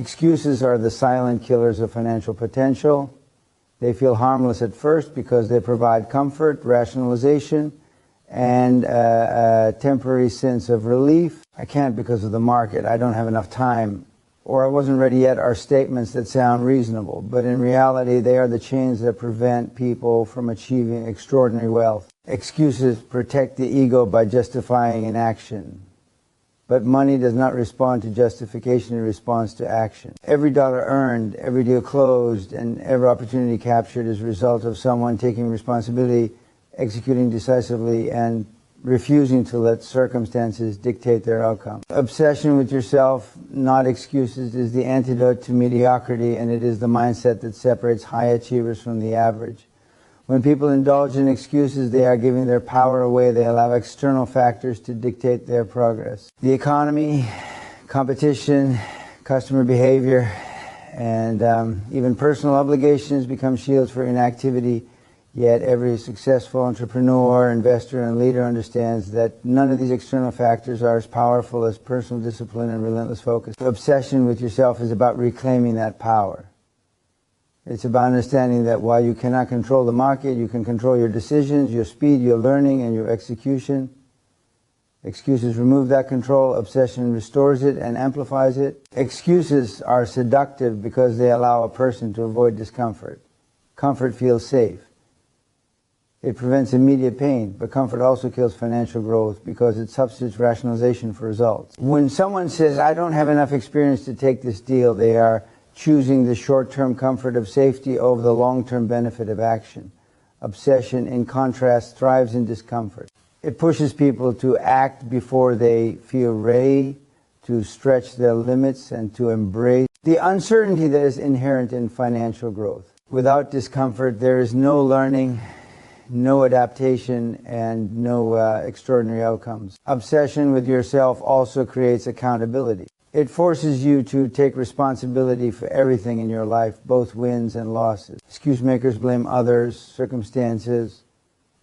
Excuses are the silent killers of financial potential. They feel harmless at first because they provide comfort, rationalization, and a temporary sense of relief. I can't because of the market, I don't have enough time, or I wasn't ready yet are statements that sound reasonable, but in reality they are the chains that prevent people from achieving extraordinary wealth. Excuses protect the ego by justifying inaction. But money does not respond to justification, it responds to action. Every dollar earned, every deal closed, and every opportunity captured is a result of someone taking responsibility, executing decisively, and refusing to let circumstances dictate their outcome. Obsession with yourself, not excuses, is the antidote to mediocrity, and it is the mindset that separates high achievers from the average. When people indulge in excuses, they are giving their power away. They allow external factors to dictate their progress. The economy, competition, customer behavior, and even personal obligations become shields for inactivity. Yet every successful entrepreneur, investor, and leader understands that none of these external factors are as powerful as personal discipline and relentless focus. The obsession with yourself is about reclaiming that power. It's about understanding that while you cannot control the market, you can control your decisions, your speed, your learning, and your execution. Excuses remove that control. Obsession restores it and amplifies it. Excuses are seductive because they allow a person to avoid discomfort. Comfort feels safe. It prevents immediate pain, but comfort also kills financial growth because it substitutes rationalization for results. When someone says, I don't have enough experience to take this deal, they are choosing the short-term comfort of safety over the long-term benefit of action. Obsession, in contrast, thrives in discomfort. It pushes people to act before they feel ready, to stretch their limits, and to embrace the uncertainty that is inherent in financial growth. Without discomfort, there is no learning, no adaptation, and no extraordinary outcomes. Obsession with yourself also creates accountability. It forces you to take responsibility for everything in your life, both wins and losses. Excuse makers blame others, circumstances,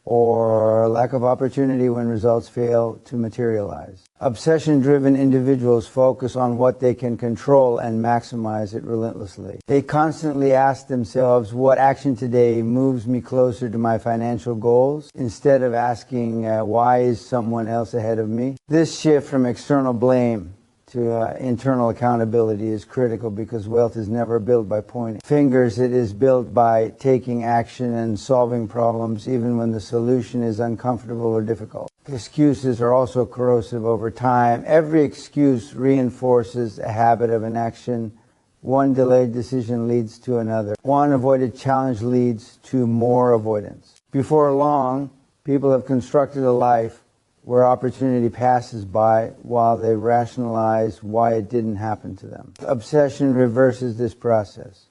or lack of opportunity when results fail to materialize. Obsession-driven individuals focus on what they can control and maximize it relentlessly. They constantly ask themselves, what action today moves me closer to my financial goals, instead of asking, why is someone else ahead of me? This shift from external blame to internal accountability is critical because wealth is never built by pointing fingers. It is built by taking action and solving problems even when the solution is uncomfortable or difficult. Excuses are also corrosive over time. Every excuse reinforces a habit of inaction. One delayed decision leads to another. One avoided challenge leads to more avoidance. Before long, people have constructed a life where opportunity passes by while they rationalize why it didn't happen to them. Obsession reverses this process.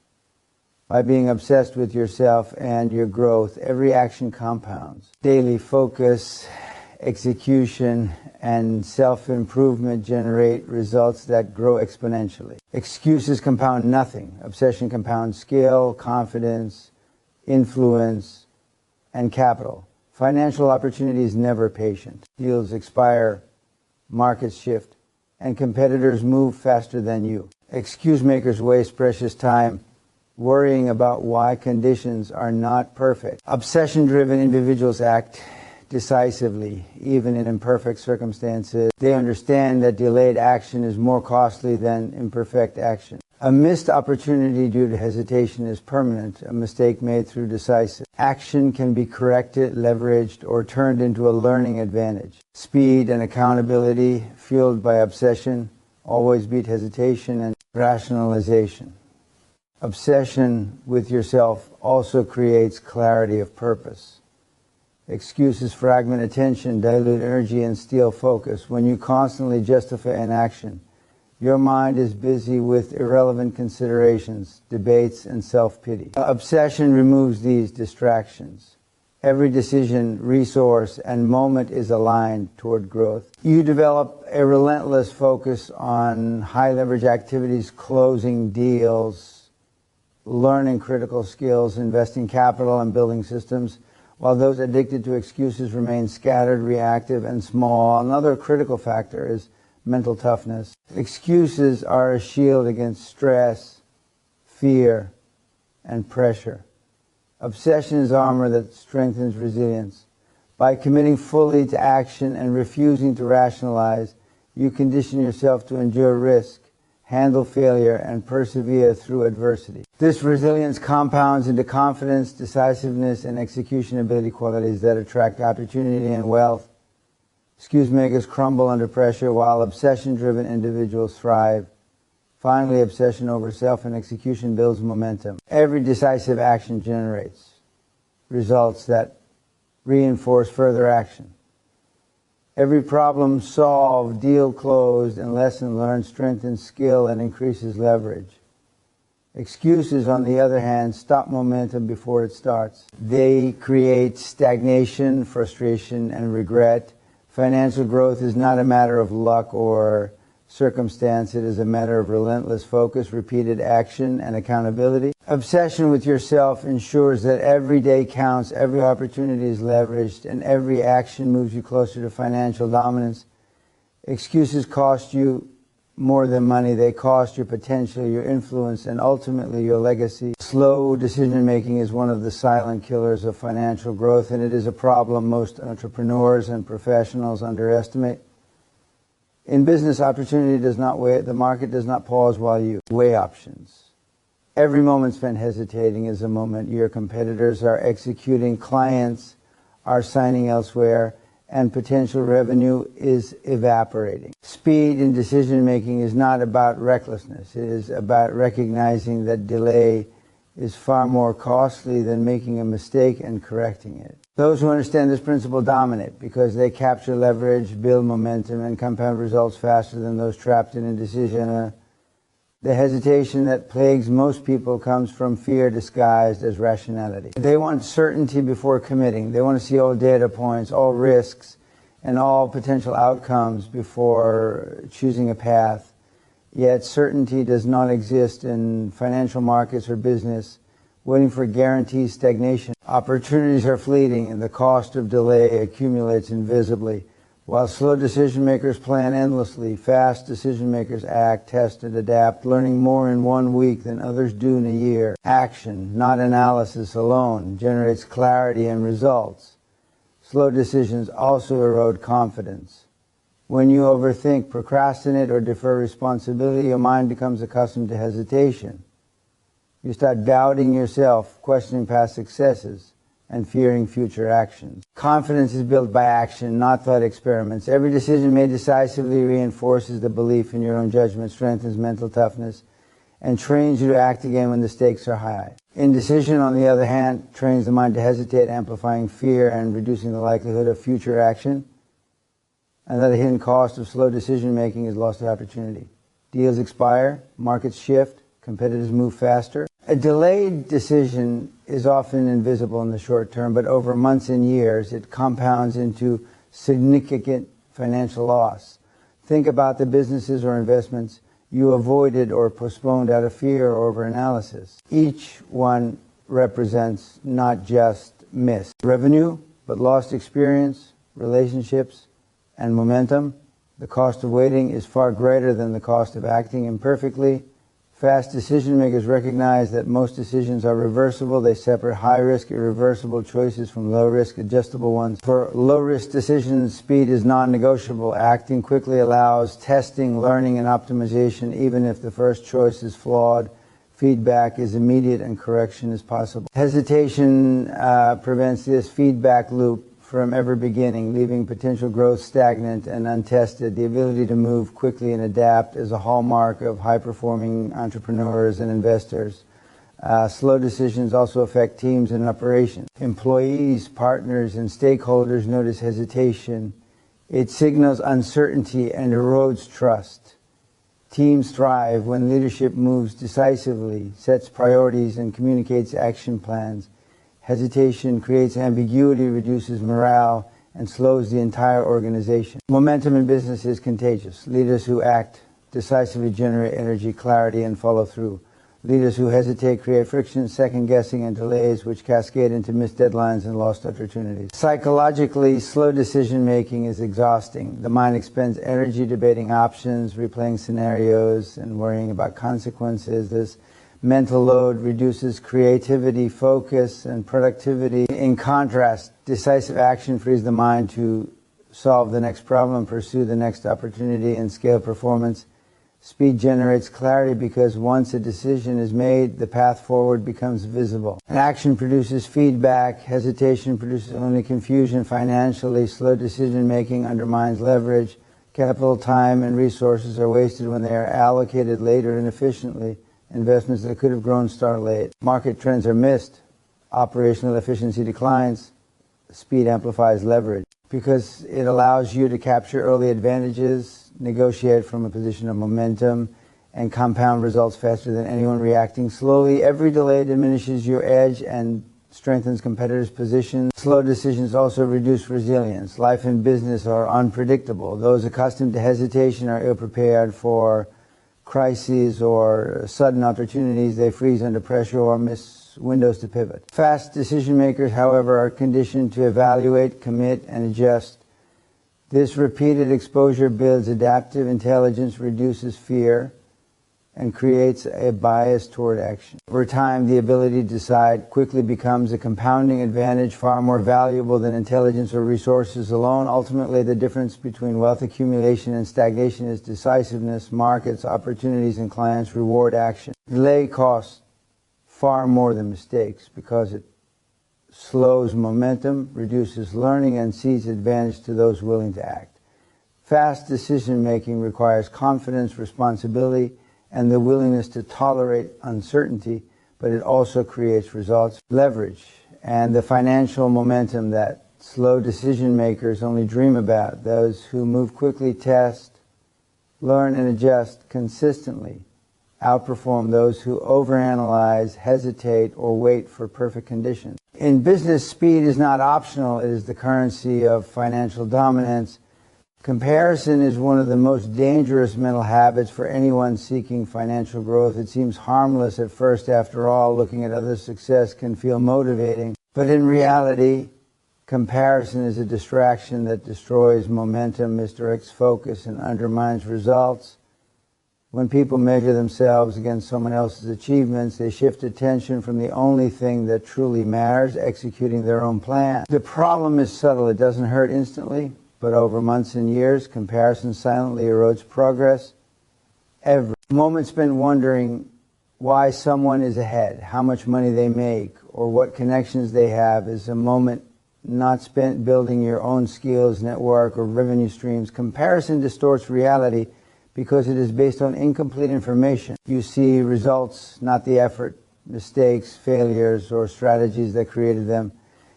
By being obsessed with yourself and your growth, every action compounds. Daily focus, execution, and self-improvement generate results that grow exponentially. Excuses compound nothing. Obsession compounds skill, confidence, influence, and capital. Financial opportunity is never patient. Deals expire, markets shift, and competitors move faster than you. Excuse makers waste precious time worrying about why conditions are not perfect. Obsession-driven individuals act decisively, even in imperfect circumstances. They understand that delayed action is more costly than imperfect action. A missed opportunity due to hesitation is permanent. A mistake made through decisive action can be corrected, leveraged, or turned into a learning advantage. Speed and accountability, fueled by obsession, always beat hesitation and rationalization. Obsession with yourself also creates clarity of purpose. Excuses fragment attention, dilute energy, and steal focus. When you constantly justify an action, your mind is busy with irrelevant considerations, debates, and self-pity. Obsession removes these distractions. Every decision, resource, and moment is aligned toward growth. You develop a relentless focus on high-leverage activities, closing deals, learning critical skills, investing capital, and building systems, while those addicted to excuses remain scattered, reactive, and small. Another critical factor is mental toughness. Excuses are a shield against stress, fear, and pressure. Obsession is armor that strengthens resilience. By committing fully to action and refusing to rationalize, you condition yourself to endure risk, handle failure, and persevere through adversity. This resilience compounds into confidence, decisiveness, and execution ability qualities that attract opportunity and wealth. Excuse makers crumble under pressure, while obsession-driven individuals thrive. Finally, obsession over self and execution builds momentum. Every decisive action generates results that reinforce further action. Every problem solved, deal closed, and lesson learned strengthens skill and increases leverage. Excuses, on the other hand, stop momentum before it starts. They create stagnation, frustration, and regret. Financial growth is not a matter of luck or circumstance. It is a matter of relentless focus, repeated action, and accountability. Obsession with yourself ensures that every day counts, every opportunity is leveraged, and every action moves you closer to financial dominance. Excuses cost you more than money. They cost your potential, your influence, and ultimately your legacy. Slow decision-making is one of the silent killers of financial growth, and it is a problem most entrepreneurs and professionals underestimate. In business, opportunity does not wait. The market does not pause while you weigh options. Every moment spent hesitating is a moment your competitors are executing, clients are signing elsewhere, and potential revenue is evaporating. Speed in decision-making is not about recklessness. It is about recognizing that delay is far more costly than making a mistake and correcting it. Those who understand this principle dominate because they capture leverage, build momentum, and compound results faster than those trapped in indecision. The hesitation that plagues most people comes from fear disguised as rationality. They want certainty before committing. They want to see all data points, all risks, and all potential outcomes before choosing a path. Yet certainty does not exist in financial markets or business. Waiting for guarantees stagnation. Opportunities are fleeting, and the cost of delay accumulates invisibly. While slow decision makers plan endlessly, fast decision makers act, test, and adapt, learning more in 1 week than others do in a year. Action, not analysis alone, generates clarity and results. Slow decisions also erode confidence. When you overthink, procrastinate, or defer responsibility, your mind becomes accustomed to hesitation. You start doubting yourself, questioning past successes, and fearing future actions. Confidence is built by action, not thought experiments. Every decision made decisively reinforces the belief in your own judgment, strengthens mental toughness, and trains you to act again when the stakes are high. Indecision, on the other hand, trains the mind to hesitate, amplifying fear and reducing the likelihood of future action. Another hidden cost of slow decision-making is lost opportunity. Deals expire, markets shift, competitors move faster. A delayed decision is often invisible in the short term, but over months and years, it compounds into significant financial loss. Think about the businesses or investments you avoided or postponed out of fear or overanalysis. Each one represents not just missed revenue, but lost experience, relationships, and momentum. The cost of waiting is far greater than the cost of acting imperfectly. Fast decision makers recognize that most decisions are reversible. They separate high-risk, irreversible choices from low-risk, adjustable ones. For low-risk decisions, speed is non-negotiable. Acting quickly allows testing, learning, and optimization, even if the first choice is flawed. Feedback is immediate and correction is possible. Hesitation prevents this feedback loop from ever beginning, leaving potential growth stagnant and untested. The ability to move quickly and adapt is a hallmark of high-performing entrepreneurs and investors. Slow decisions also affect teams and operations. Employees, partners, and stakeholders notice hesitation. It signals uncertainty and erodes trust. Teams thrive when leadership moves decisively, sets priorities, and communicates action plans. Hesitation creates ambiguity, reduces morale, and slows the entire organization. Momentum in business is contagious. Leaders who act decisively generate energy, clarity, and follow through. Leaders who hesitate create friction, second-guessing, and delays, which cascade into missed deadlines and lost opportunities. Psychologically, slow decision-making is exhausting. The mind expends energy debating options, replaying scenarios, and worrying about consequences. This mental load reduces creativity, focus, and productivity. In contrast, decisive action frees the mind to solve the next problem, pursue the next opportunity, and scale performance. Speed generates clarity because once a decision is made, the path forward becomes visible. And action produces feedback. Hesitation produces only confusion. Financially, slow decision-making undermines leverage. Capital, time, and resources are wasted when they are allocated later inefficiently. Investments that could have grown start late. Market trends are missed. Operational efficiency declines. Speed amplifies leverage because it allows you to capture early advantages, negotiate from a position of momentum, and compound results faster than anyone reacting slowly. Every delay diminishes your edge and strengthens competitors' positions. Slow decisions also reduce resilience. Life and business are unpredictable. Those accustomed to hesitation are ill-prepared for crises or sudden opportunities. They freeze under pressure or miss windows to pivot. Fast decision makers, however, are conditioned to evaluate, commit, and adjust. This repeated exposure builds adaptive intelligence, reduces fear, and creates a bias toward action. Over time, the ability to decide quickly becomes a compounding advantage, far more valuable than intelligence or resources alone. Ultimately, the difference between wealth accumulation and stagnation is decisiveness. Markets, opportunities, and clients reward action. Delay costs far more than mistakes because it slows momentum, reduces learning, and sees advantage to those willing to act. Fast decision-making requires confidence, responsibility, and the willingness to tolerate uncertainty, but it also creates results, leverage, and the financial momentum that slow decision-makers only dream about. Those who move quickly, test, learn, and adjust consistently outperform those who overanalyze, hesitate, or wait for perfect conditions. In business, speed is not optional. It is the currency of financial dominance. Comparison is one of the most dangerous mental habits for anyone seeking financial growth. It seems harmless at first. After all, looking at others' success can feel motivating. But in reality, comparison is a distraction that destroys momentum, misdirects focus, and undermines results. When people measure themselves against someone else's achievements, they shift attention from the only thing that truly matters, executing their own plan. The problem is subtle. It doesn't hurt instantly, but over months and years, comparison silently erodes progress. Every moment spent wondering why someone is ahead, how much money they make, or what connections they have is a moment not spent building your own skills, network, or revenue streams. Comparison distorts reality because it is based on incomplete information. You see results, not the effort, mistakes, failures, or strategies that created them.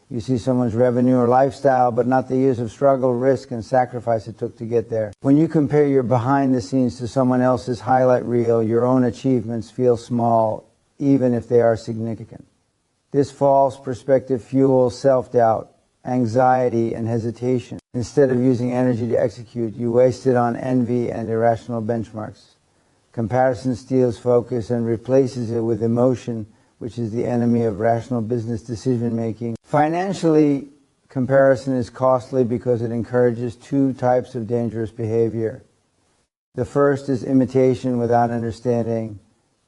You see someone's revenue or lifestyle, but not the years of struggle, risk, and sacrifice it took to get there. When you compare your behind the scenes to someone else's highlight reel, your own achievements feel small, even if they are significant. This false perspective fuels self-doubt, anxiety, and hesitation. Instead of using energy to execute, you waste it on envy and irrational benchmarks. Comparison steals focus and replaces it with emotion, which is the enemy of rational business decision-making. Financially, comparison is costly because it encourages two types of dangerous behavior. The first is imitation without understanding.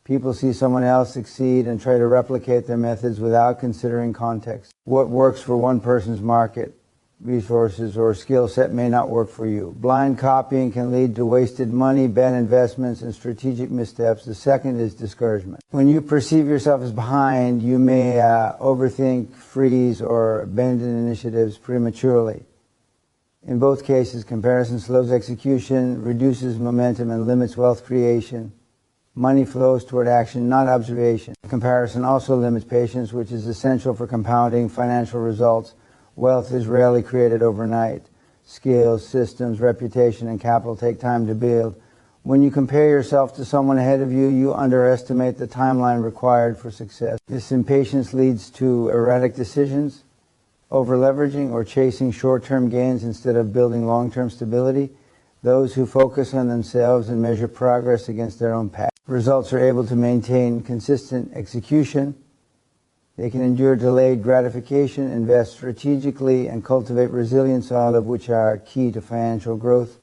People see someone else succeed and try to replicate their methods without considering context. What works for one person's market, resources, or skill set may not work for you. Blind copying can lead to wasted money, bad investments, and strategic missteps. The second is discouragement. When you perceive yourself as behind, you may overthink, freeze, or abandon initiatives prematurely. In both cases, comparison slows execution, reduces momentum, and limits wealth creation. Money flows toward action, not observation. Comparison also limits patience, which is essential for compounding financial results. Wealth is rarely created overnight. Skills, systems, reputation, and capital take time to build. When you compare yourself to someone ahead of you, you underestimate the timeline required for success. This impatience leads to erratic decisions, over-leveraging, or chasing short-term gains instead of building long-term stability. Those who focus on themselves and measure progress against their own path Results are able to maintain consistent execution. They can endure delayed gratification, invest strategically, and cultivate resilience, all of which are key to financial growth.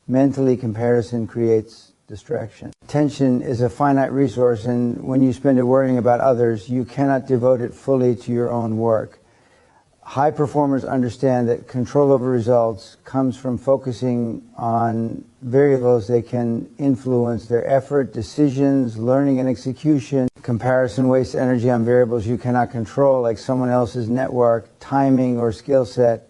Mentally, comparison creates distraction. Attention is a finite resource, and when you spend it worrying about others, you cannot devote it fully to your own work. High performers understand that control over results comes from focusing on variables they can influence: their effort, decisions, learning, and execution. Comparison wastes energy on variables you cannot control, like someone else's network, timing, or skill set.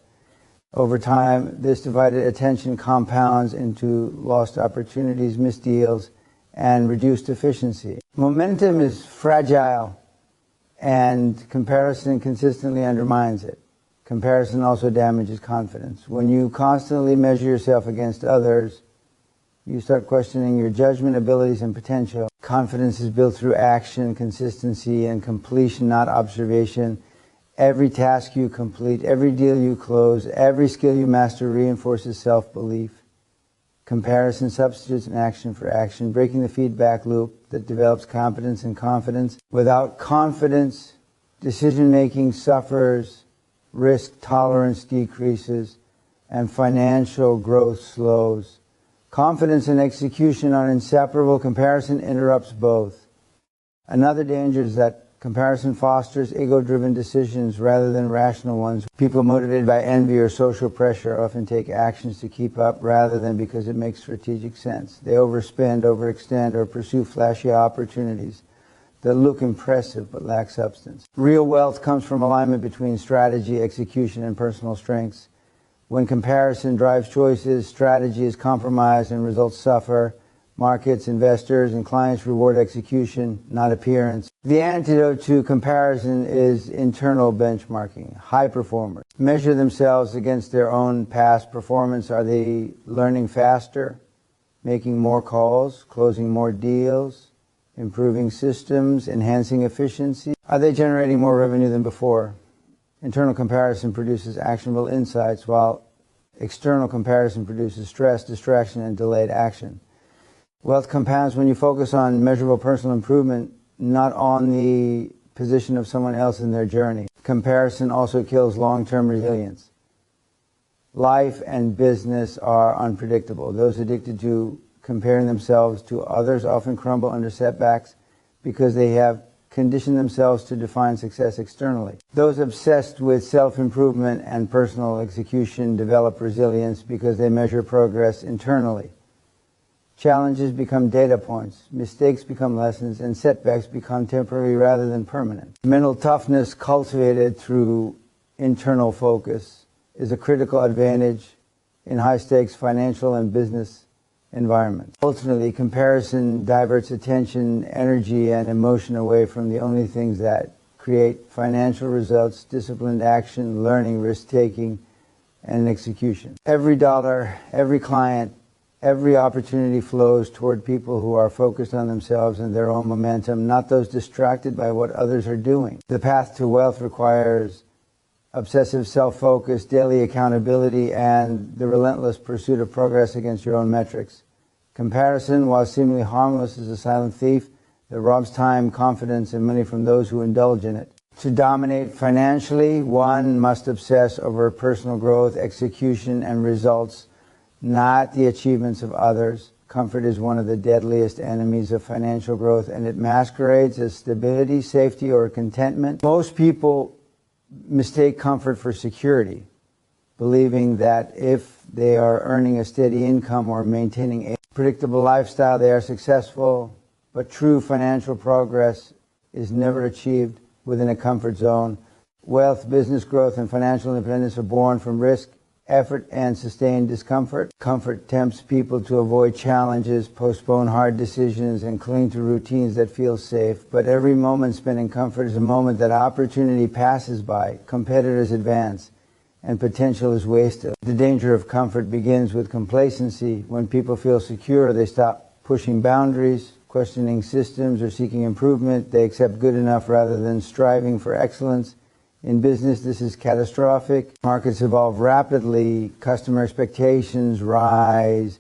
Over time, this divided attention compounds into lost opportunities, missed deals, and reduced efficiency. Momentum is fragile, and comparison consistently undermines it. Comparison also damages confidence. When you constantly measure yourself against others, you start questioning your judgment, abilities, and potential. Confidence is built through action, consistency, and completion, not observation. Every task you complete, every deal you close, every skill you master reinforces self-belief. Comparison substitutes an action for action, breaking the feedback loop that develops competence and confidence. Without confidence, decision-making suffers, risk tolerance decreases, and financial growth slows. Confidence and execution are inseparable. Comparison interrupts both. Another danger is that comparison fosters ego-driven decisions rather than rational ones. People motivated by envy or social pressure often take actions to keep up rather than because it makes strategic sense. They overspend, overextend, or pursue flashy opportunities that look impressive but lack substance. Real wealth comes from alignment between strategy, execution, and personal strengths. When comparison drives choices, strategy is compromised and results suffer. Markets, investors, and clients reward execution, not appearance. The antidote to comparison is internal benchmarking. High performers measure themselves against their own past performance. Are they learning faster, making more calls, closing more deals, improving systems, enhancing efficiency? Are they generating more revenue than before? Internal comparison produces actionable insights, while external comparison produces stress, distraction, and delayed action. Wealth compounds when you focus on measurable personal improvement, not on the position of someone else in their journey. Comparison also kills long-term resilience. Life and business are unpredictable. Those addicted to comparing themselves to others often crumble under setbacks because they have conditioned themselves to define success externally. Those obsessed with self-improvement and personal execution develop resilience because they measure progress internally. Challenges become data points, mistakes become lessons, and setbacks become temporary rather than permanent. Mental toughness cultivated through internal focus is a critical advantage in high-stakes financial and business environments. Ultimately, comparison diverts attention, energy, and emotion away from the only things that create financial results: disciplined action, learning, risk-taking, and execution. Every dollar, every client, every opportunity flows toward people who are focused on themselves and their own momentum, not those distracted by what others are doing. The path to wealth requires obsessive self-focus, daily accountability, and the relentless pursuit of progress against your own metrics. Comparison, while seemingly harmless, is a silent thief that robs time, confidence, and money from those who indulge in it. To dominate financially, one must obsess over personal growth, execution, and results, not the achievements of others. Comfort is one of the deadliest enemies of financial growth, and it masquerades as stability, safety, or contentment. Most people mistake comfort for security, believing that if they are earning a steady income or maintaining a predictable lifestyle, they are successful. But true financial progress is never achieved within a comfort zone. Wealth, business growth, and financial independence are born from risk, effort, and sustained discomfort. Comfort tempts people to avoid challenges, postpone hard decisions, and cling to routines that feel safe. But every moment spent in comfort is a moment that opportunity passes by, competitors advance, and potential is wasted. The danger of comfort begins with complacency. When people feel secure, they stop pushing boundaries, questioning systems, or seeking improvement. They accept good enough rather than striving for excellence. In business, this is catastrophic. Markets evolve rapidly, customer expectations rise,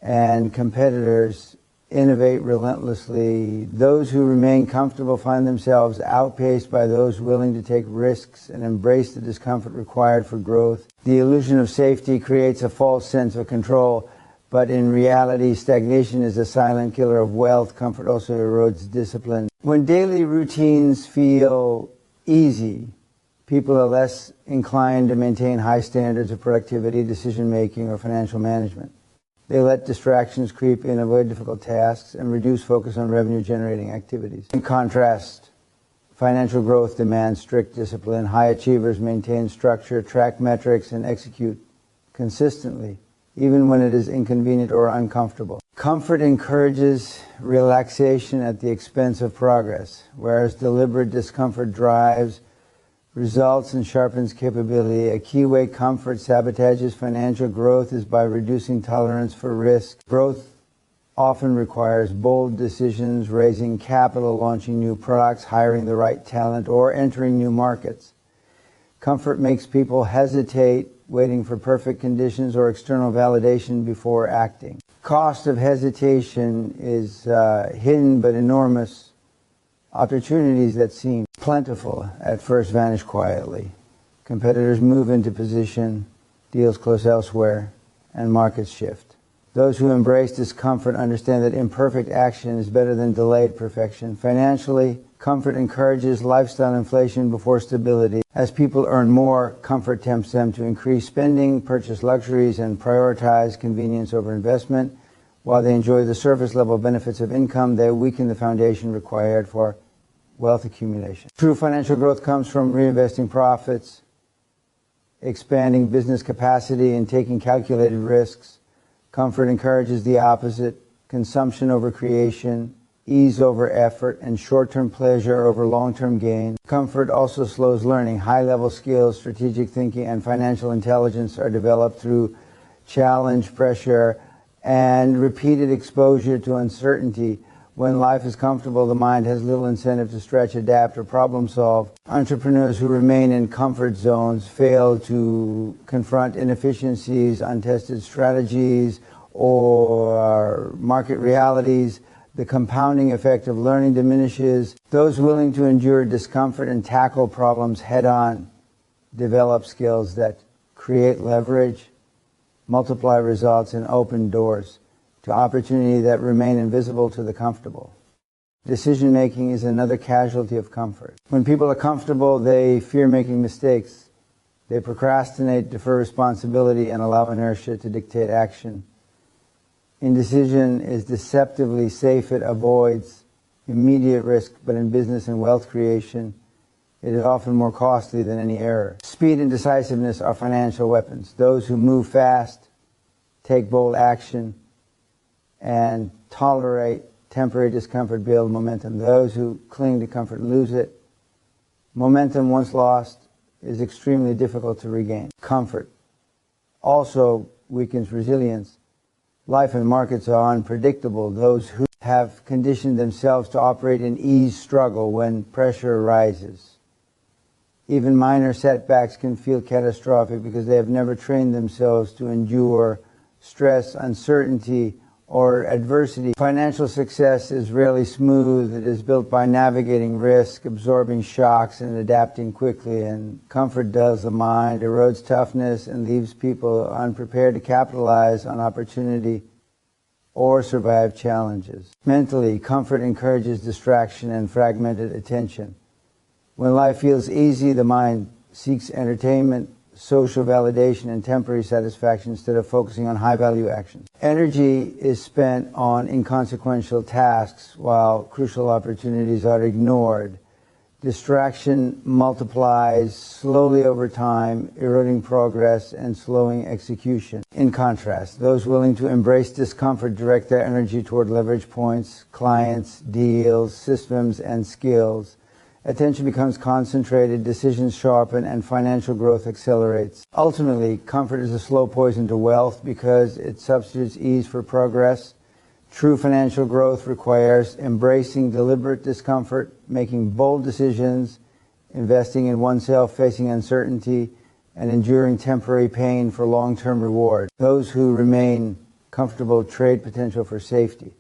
and competitors innovate relentlessly. Those who remain comfortable find themselves outpaced by those willing to take risks and embrace the discomfort required for growth. The illusion of safety creates a false sense of control, but in reality, stagnation is a silent killer of wealth. Comfort also erodes discipline. When daily routines feel easy, people are less inclined to maintain high standards of productivity, decision-making, or financial management. They let distractions creep in, avoid difficult tasks, and reduce focus on revenue-generating activities. In contrast, financial growth demands strict discipline. High achievers maintain structure, track metrics, and execute consistently, even when it is inconvenient or uncomfortable. Comfort encourages relaxation at the expense of progress, whereas deliberate discomfort drives results and sharpens capability. A key way comfort sabotages financial growth is by reducing tolerance for risk. Growth often requires bold decisions, raising capital, launching new products, hiring the right talent, or entering new markets. Comfort makes people hesitate, waiting for perfect conditions or external validation before acting. Cost of hesitation is hidden but enormous. Opportunities that seem plentiful at first vanish quietly. Competitors move into position, deals close elsewhere, and markets shift. Those who embrace discomfort understand that imperfect action is better than delayed perfection. Financially, comfort encourages lifestyle inflation before stability. As people earn more, comfort tempts them to increase spending, purchase luxuries, and prioritize convenience over investment. While they enjoy the surface-level benefits of income, they weaken the foundation required for wealth accumulation. True financial growth comes from reinvesting profits, expanding business capacity, and taking calculated risks. Comfort encourages the opposite: consumption over creation, ease over effort, and short-term pleasure over long-term gain. Comfort also slows learning. High-level skills, strategic thinking, and financial intelligence are developed through challenge, pressure, and repeated exposure to uncertainty. When life is comfortable, the mind has little incentive to stretch, adapt, or problem solve. Entrepreneurs who remain in comfort zones fail to confront inefficiencies, untested strategies, or market realities. The compounding effect of learning diminishes. Those willing to endure discomfort and tackle problems head-on develop skills that create leverage, multiply results, and open doors to opportunity that remain invisible to the comfortable. Decision-making is another casualty of comfort. When people are comfortable, they fear making mistakes. They procrastinate, defer responsibility, and allow inertia to dictate action. Indecision is deceptively safe. It avoids immediate risk, but in business and wealth creation, it is often more costly than any error. Speed and decisiveness are financial weapons. Those who move fast, take bold action, and tolerate temporary discomfort build momentum. Those who cling to comfort lose it. Momentum, once lost, is extremely difficult to regain. Comfort also weakens resilience. Life and markets are unpredictable. Those who have conditioned themselves to operate in ease struggle when pressure rises. Even minor setbacks can feel catastrophic because they have never trained themselves to endure stress, uncertainty, or adversity. Financial success is rarely smooth. It is built by navigating risk, absorbing shocks, and adapting quickly. And comfort dulls the mind, erodes toughness, and leaves people unprepared to capitalize on opportunity or survive challenges. Mentally, comfort encourages distraction and fragmented attention. When life feels easy, the mind seeks entertainment, social validation, and temporary satisfaction instead of focusing on high-value actions. Energy is spent on inconsequential tasks while crucial opportunities are ignored. Distraction multiplies slowly over time, eroding progress and slowing execution. In contrast, those willing to embrace discomfort direct their energy toward leverage points, clients, deals, systems, and skills. Attention becomes concentrated, decisions sharpen, and financial growth accelerates. Ultimately, comfort is a slow poison to wealth because it substitutes ease for progress. True financial growth requires embracing deliberate discomfort, making bold decisions, investing in oneself, facing uncertainty, and enduring temporary pain for long-term reward. Those who remain comfortable trade potential for safety.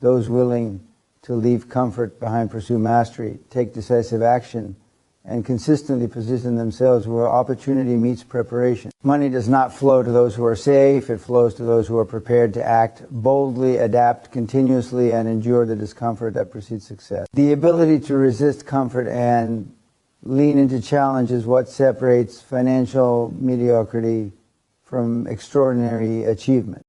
Those willing to leave comfort behind, pursue mastery, take decisive action, and consistently position themselves where opportunity meets preparation. Money does not flow to those who are safe. It flows to those who are prepared to act boldly, adapt continuously, and endure the discomfort that precedes success. The ability to resist comfort and lean into challenge is what separates financial mediocrity from extraordinary achievement.